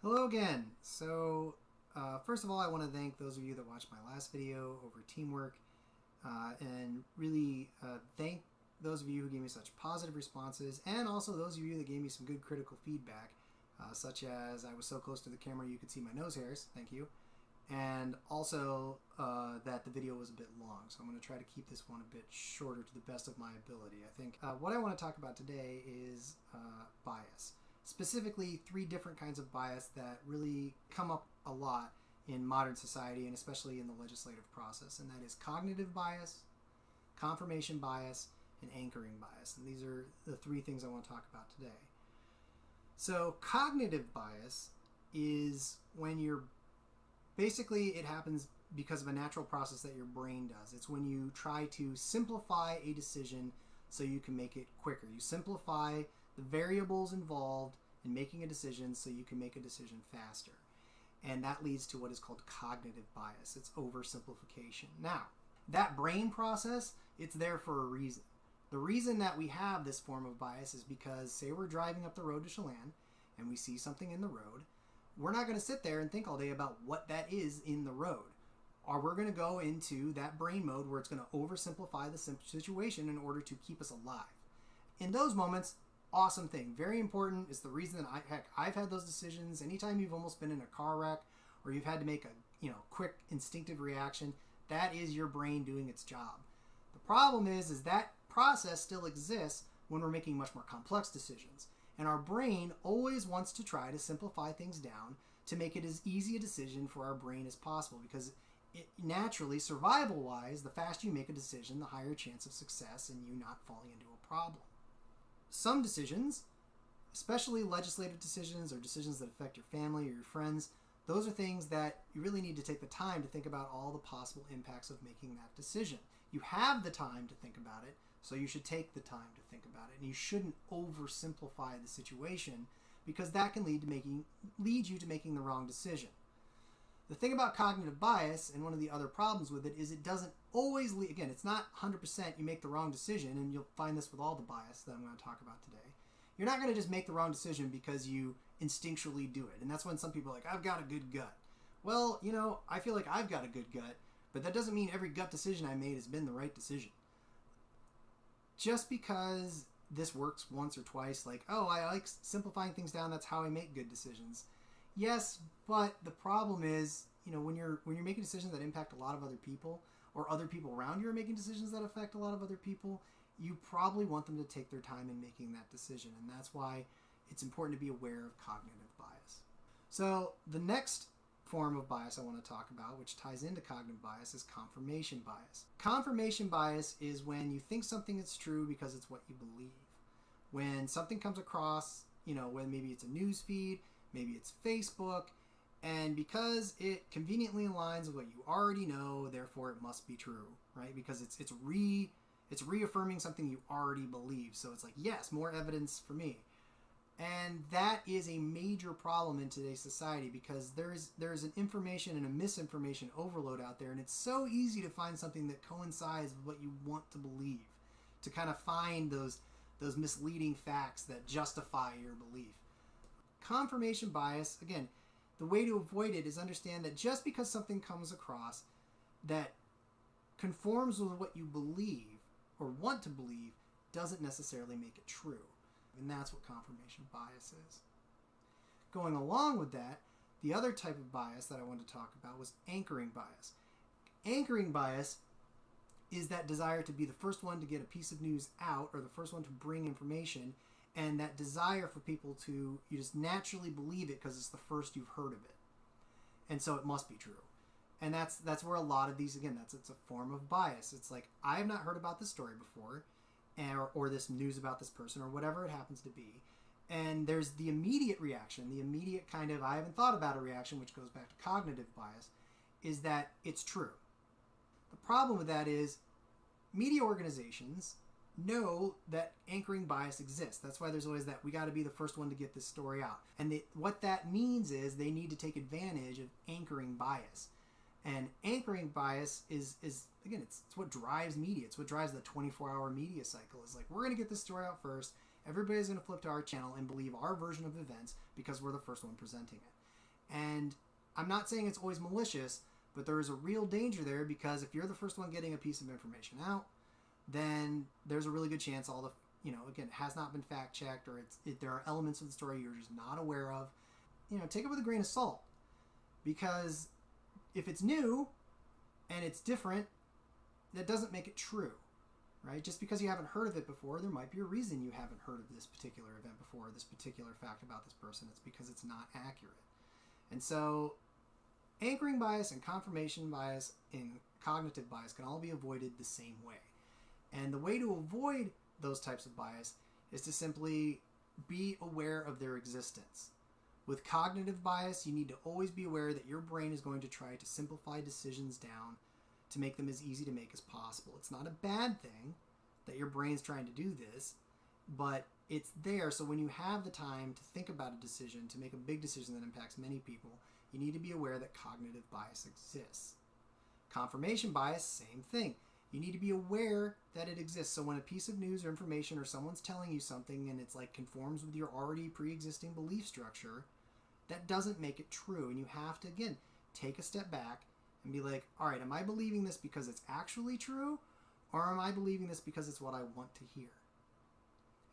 Hello again. First of all, I want to thank those of you that watched my last video over teamwork and really thank those of you who gave me such positive responses, and also those of you that gave me some good critical feedback, such as I was so close to the camera you could see my nose hairs. Thank you. And also that the video was a bit long, so I'm going to try to keep this one a bit shorter to the best of my ability. I think what I want to talk about today is bias. Specifically, three different kinds of bias that really come up a lot in modern society, and especially in the legislative process, and that is cognitive bias, confirmation bias, and anchoring bias. And these are the three things I want to talk about today. So cognitive bias is when you're basically, it happens because of a natural process that your brain does. It's when you try to simplify a decision so you can make it quicker. You simplify the variables involved in making a decision so you can make a decision faster. And that leads to what is called cognitive bias. It's oversimplification. Now, that brain process, it's there for a reason. The reason that we have this form of bias is because, say we're driving up the road to Chelan and we see something in the road, we're not going to sit there and think all day about what that is in the road. Or we're going to go into that brain mode where it's going to oversimplify the situation in order to keep us alive. In those moments, awesome thing, very important. It's the reason that I've had those decisions. Anytime you've almost been in a car wreck or you've had to make a quick instinctive reaction, that is your brain doing its job. The problem is that process still exists when we're making much more complex decisions. And our brain always wants to try to simplify things down to make it as easy a decision for our brain as possible, because it naturally, survival-wise, the faster you make a decision, the higher chance of success and you not falling into a problem. Some decisions, especially legislative decisions or decisions that affect your family or your friends, those are things that you really need to take the time to think about all the possible impacts of making that decision. You have the time to think about it, so you should take the time to think about it. And you shouldn't oversimplify the situation, because that can lead you to making the wrong decision. The thing about cognitive bias, and one of the other problems with it, is it doesn't always lead, again, it's not 100% you make the wrong decision, and you'll find this with all the bias that I'm going to talk about today. You're not going to just make the wrong decision because you instinctually do it. And that's when some people are like, I've got a good gut. Well, I feel like I've got a good gut, but that doesn't mean every gut decision I made has been the right decision. Just because this works once or twice, like, oh, I like simplifying things down, that's how I make good decisions. Yes, but the problem is, when you're making decisions that impact a lot of other people, or other people around you are making decisions that affect a lot of other people, you probably want them to take their time in making that decision. And that's why it's important to be aware of cognitive bias. So the next form of bias I want to talk about, which ties into cognitive bias, is confirmation bias. Confirmation bias is when you think something is true because it's what you believe. When something comes across, when maybe it's a news feed, maybe it's Facebook, and because it conveniently aligns with what you already know, therefore it must be true, right? Because it's reaffirming something you already believe. So it's like, yes, more evidence for me. And that is a major problem in today's society, because there's an information and a misinformation overload out there, and it's so easy to find something that coincides with what you want to believe, to kind of find those misleading facts that justify your belief. Confirmation bias, again, the way to avoid it is understand that just because something comes across that conforms with what you believe or want to believe doesn't necessarily make it true. And that's what confirmation bias is. Going along with that, the other type of bias that I wanted to talk about was anchoring bias. Anchoring bias is that desire to be the first one to get a piece of news out, or the first one to bring information, and that desire for people to, you just naturally believe it because it's the first you've heard of it. And so it must be true. And that's where a lot of these, again, it's a form of bias. It's like, I have not heard about this story before, or this news about this person, or whatever it happens to be. And there's the immediate reaction, the immediate kind of, I haven't thought about a reaction, which goes back to cognitive bias, is that it's true. The problem with that is media organizations know that anchoring bias exists. That's why there's always that, we got to be the first one to get this story out. And what that means is they need to take advantage of anchoring bias. And anchoring bias is again, it's what drives media. It's what drives the 24-hour media cycle. It's like, we're going to get this story out first. Everybody's going to flip to our channel and believe our version of events because we're the first one presenting it. And I'm not saying it's always malicious, but there is a real danger there, because if you're the first one getting a piece of information out, then there's a really good chance all the, again, it has not been fact checked, or there are elements of the story you're just not aware of. Take it with a grain of salt, because if it's new and it's different, that doesn't make it true, right? Just because you haven't heard of it before, there might be a reason you haven't heard of this particular event before, this particular fact about this person. It's because it's not accurate. And so anchoring bias and confirmation bias and cognitive bias can all be avoided the same way. And the way to avoid those types of bias is to simply be aware of their existence. With cognitive bias, you need to always be aware that your brain is going to try to simplify decisions down to make them as easy to make as possible. It's not a bad thing that your brain's trying to do this, but it's there. So when you have the time to think about a decision, to make a big decision that impacts many people, you need to be aware that cognitive bias exists. Confirmation bias, same thing. You need to be aware that it exists. So when a piece of news or information or someone's telling you something and it's like conforms with your already pre-existing belief structure, that doesn't make it true. And you have to, again, take a step back and be like, all right, am I believing this because it's actually true? Or am I believing this because it's what I want to hear?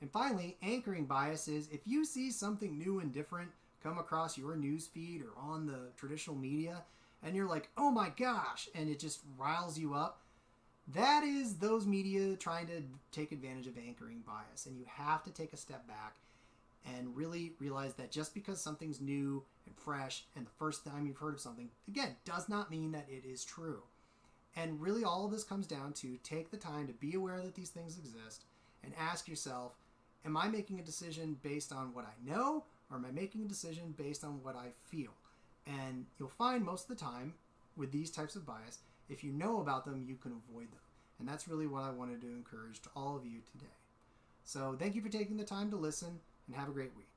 And finally, anchoring bias is if you see something new and different come across your news feed or on the traditional media, and you're like, oh my gosh, and it just riles you up, that is those media trying to take advantage of anchoring bias. And you have to take a step back and really realize that just because something's new and fresh and the first time you've heard of something, again, does not mean that it is true. And really all of this comes down to take the time to be aware that these things exist and ask yourself, am I making a decision based on what I know, or am I making a decision based on what I feel? And you'll find most of the time with these types of bias, if you know about them, you can avoid them. And that's really what I wanted to encourage to all of you today. So thank you for taking the time to listen, and have a great week.